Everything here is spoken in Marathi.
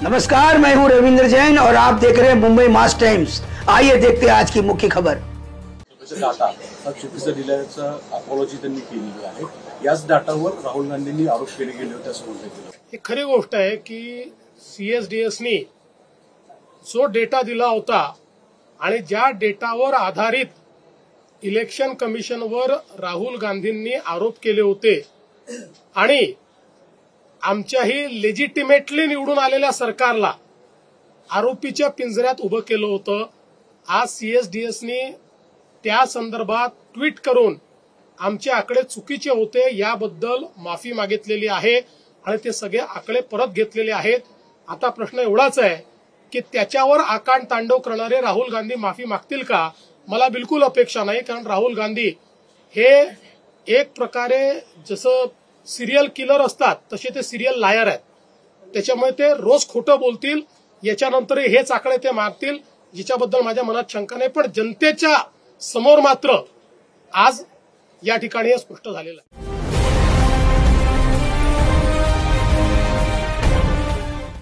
नमस्कार, मैं हूं रविंद्र जैन और आप देख रहे हैं मुंबई मास टाइम्स। आइए देखते हैं आज की मुख्य खबर। डाटा हा चुकीचा दिल्याचा अपॉलॉजी त्यांनी केलेली आहे। याच डाटावर राहुल गांधींनी आरोप केले गेले होते असं म्हणलं गेलं। ही खरी गोष्ट आहे की सीएसडीएसनी जो डेटा दिला होता आणि ज्या डेटावर आधारित इलेक्शन कमिशनवर राहुल गांधींनी आरोप केले होते आणि आमच्याही लेजिटिमेटली निवडून आलेल्या सरकारला आरोपीच्या पिंजऱ्यात उभं केलं होतं। आज सीएसडीएसनी त्या संदर्भात ट्विट करून आमचे आकडे चुकीचे होते याबद्दल माफी मागितलेली आहे आणि ते सगळे आकडे परत घेतलेले आहेत। आता प्रश्न एवढाच आहे की त्याच्यावर आकांड तांडव करणारे राहुल गांधी माफी मागतील का? मला बिलकुल अपेक्षा नाही, कारण राहुल गांधी हे एक प्रकारे जसं सिरियल किलर असतात तसे ते सिरियल लायर आहेत। त्याच्यामुळे ते रोज खोटं बोलतील, याच्यानंतरही हेच आकडे ते मारतील, जिच्याबद्दल माझ्या मनात शंका नाही। पण जनतेच्या समोर मात्र आज या ठिकाणी हे स्पष्ट झालेलं आहे।